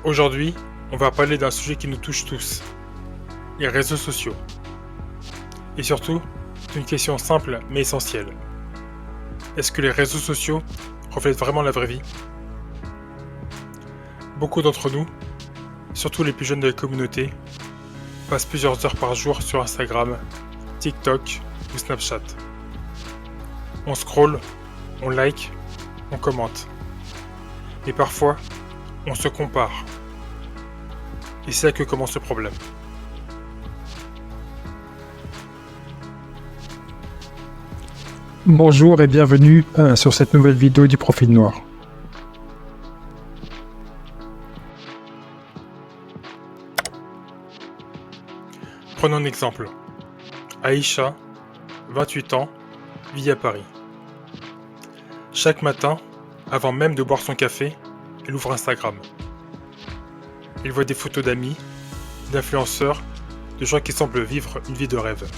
Aujourd'hui, on va parler d'un sujet qui nous touche tous, les réseaux sociaux. Et surtout, d'une question simple mais essentielle. Est-ce que les réseaux sociaux reflètent vraiment la vraie vie? Beaucoup d'entre nous, surtout les plus jeunes de la communauté, passent plusieurs heures par jour sur Instagram, TikTok ou Snapchat. On scrolle, on like, on commente. Mais parfois, on se compare. Et c'est là que commence le problème. Bonjour et bienvenue sur cette nouvelle vidéo du Profil Noir. Prenons un exemple. Aïcha, 28 ans, vit à Paris. Chaque matin, avant même de boire son café, elle ouvre Instagram. Elle voit des photos d'amis, d'influenceurs, de gens qui semblent vivre une vie de rêve.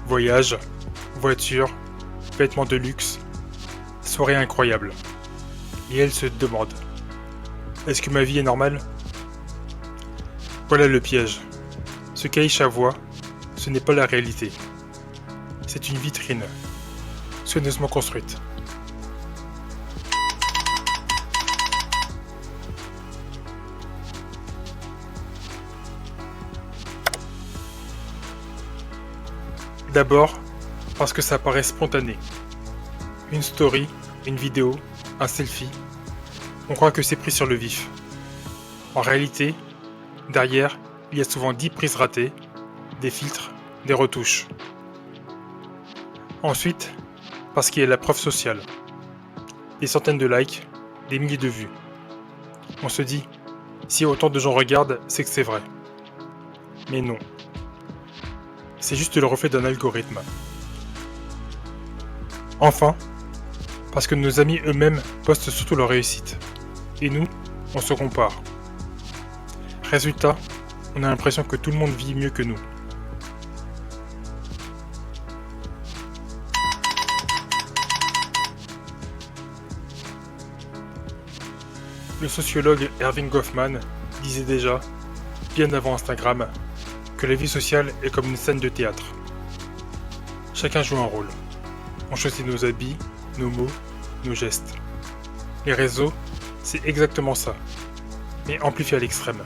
Voyages, voitures, vêtements de luxe, soirées incroyables. Et elle se demande, est-ce que ma vie est normale? Voilà le piège. Ce qu'Aïcha voit, ce n'est pas la réalité. C'est une vitrine, soigneusement construite. D'abord, parce que ça paraît spontané. Une story, une vidéo, un selfie, on croit que c'est pris sur le vif. En réalité, derrière, il y a souvent 10 prises ratées, des filtres, des retouches. Ensuite, parce qu'il y a la preuve sociale. Des centaines de likes, des milliers de vues. On se dit, si autant de gens regardent, c'est que c'est vrai. Mais non. C'est juste le reflet d'un algorithme. Enfin, parce que nos amis eux-mêmes postent surtout leur réussite. Et nous, on se compare. Résultat, on a l'impression que tout le monde vit mieux que nous. Le sociologue Erving Goffman disait déjà, bien avant Instagram, que la vie sociale est comme une scène de théâtre. Chacun joue un rôle. On choisit nos habits, nos mots, nos gestes. Les réseaux, c'est exactement ça, mais amplifié à l'extrême.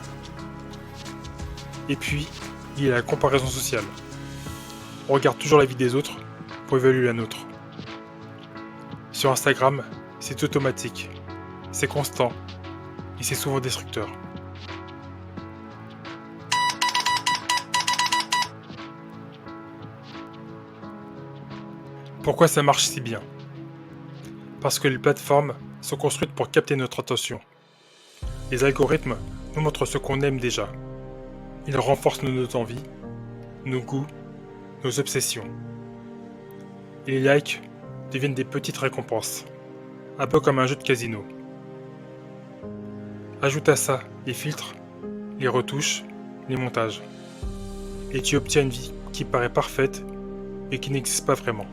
Et puis, il y a la comparaison sociale. On regarde toujours la vie des autres pour évaluer la nôtre. Sur Instagram, c'est automatique, c'est constant, et c'est souvent destructeur. Pourquoi ça marche si bien? Parce que les plateformes sont construites pour capter notre attention. Les algorithmes nous montrent ce qu'on aime déjà. Ils renforcent nos envies, nos goûts, nos obsessions. Et les likes deviennent des petites récompenses, un peu comme un jeu de casino. Ajoute à ça les filtres, les retouches, les montages. Et tu obtiens une vie qui paraît parfaite et qui n'existe pas vraiment.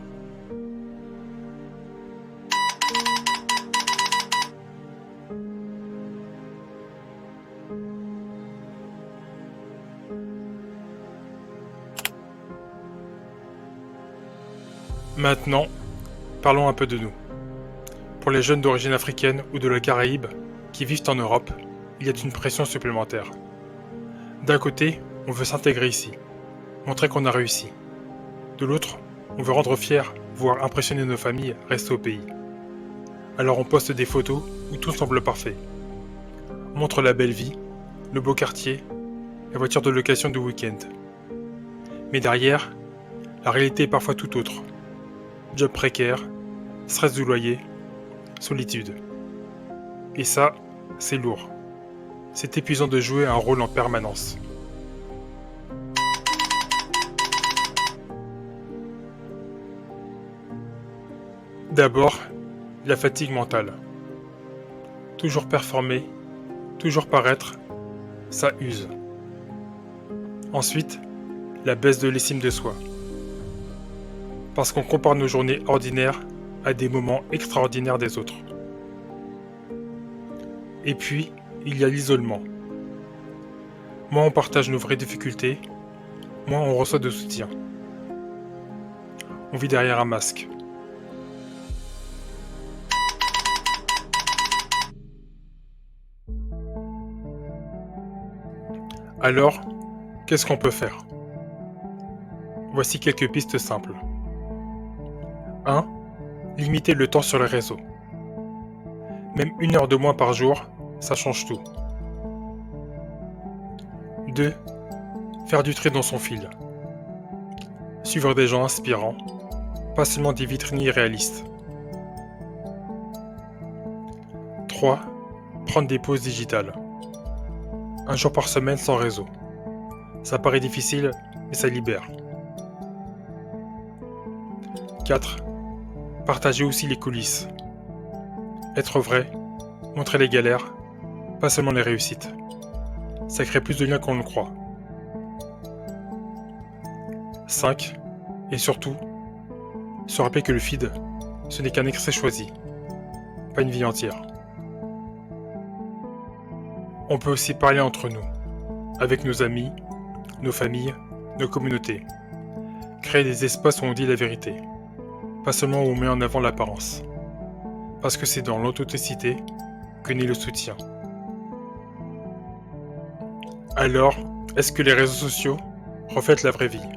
Maintenant, parlons un peu de nous. Pour les jeunes d'origine africaine ou de la Caraïbe qui vivent en Europe, il y a une pression supplémentaire. D'un côté, on veut s'intégrer ici, montrer qu'on a réussi. De l'autre, on veut rendre fiers, voire impressionner nos familles restées au pays. Alors on poste des photos où tout semble parfait. On montre la belle vie, le beau quartier, la voiture de location du week-end. Mais derrière, la réalité est parfois tout autre. Job précaire, stress du loyer, solitude. Et ça, c'est lourd. C'est épuisant de jouer un rôle en permanence. D'abord, la fatigue mentale. Toujours performer, toujours paraître, ça use. Ensuite, la baisse de l'estime de soi. Parce qu'on compare nos journées ordinaires à des moments extraordinaires des autres. Et puis, il y a l'isolement. Moins on partage nos vraies difficultés, moins on reçoit de soutien. On vit derrière un masque. Alors, qu'est-ce qu'on peut faire? Voici quelques pistes simples. 1. Limiter le temps sur les réseaux. Même 1 heure de moins par jour, ça change tout. 2. Faire du tri dans son fil. Suivre des gens inspirants, pas seulement des vitrines irréalistes. 3. Prendre des pauses digitales. 1 jour par semaine sans réseau. Ça paraît difficile, mais ça libère. 4. Partager aussi les coulisses. Être vrai, montrer les galères, pas seulement les réussites. Ça crée plus de liens qu'on ne le croit. 5. Et surtout, se rappeler que le feed, ce n'est qu'un extrait choisi, pas une vie entière. On peut aussi parler entre nous, avec nos amis, nos familles, nos communautés. Créer des espaces où on dit la vérité, pas seulement où on met en avant l'apparence. Parce que c'est dans l'authenticité que naît le soutien. Alors, est-ce que les réseaux sociaux reflètent la vraie vie?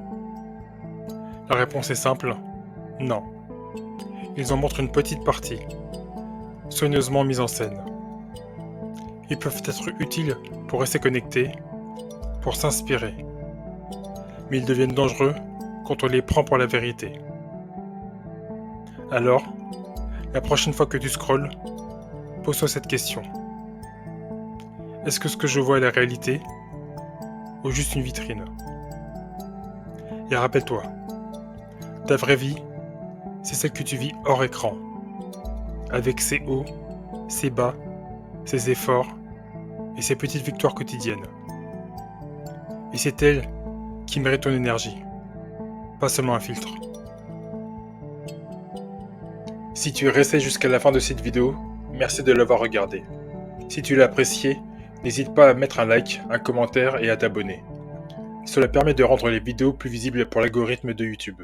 La réponse est simple, non. Ils en montrent une petite partie, soigneusement mise en scène. Ils peuvent être utiles pour rester connectés, pour s'inspirer. Mais ils deviennent dangereux quand on les prend pour la vérité. Alors, la prochaine fois que tu scrolles, pose-toi cette question. Est-ce que ce que je vois est la réalité ou juste une vitrine? Et rappelle-toi, ta vraie vie, c'est celle que tu vis hors écran, avec ses hauts, ses bas, ses efforts et ses petites victoires quotidiennes. Et c'est elle qui mérite ton énergie, pas seulement un filtre. Si tu es resté jusqu'à la fin de cette vidéo, merci de l'avoir regardée. Si tu l'as apprécié, n'hésite pas à mettre un like, un commentaire et à t'abonner. Cela permet de rendre les vidéos plus visibles pour l'algorithme de YouTube.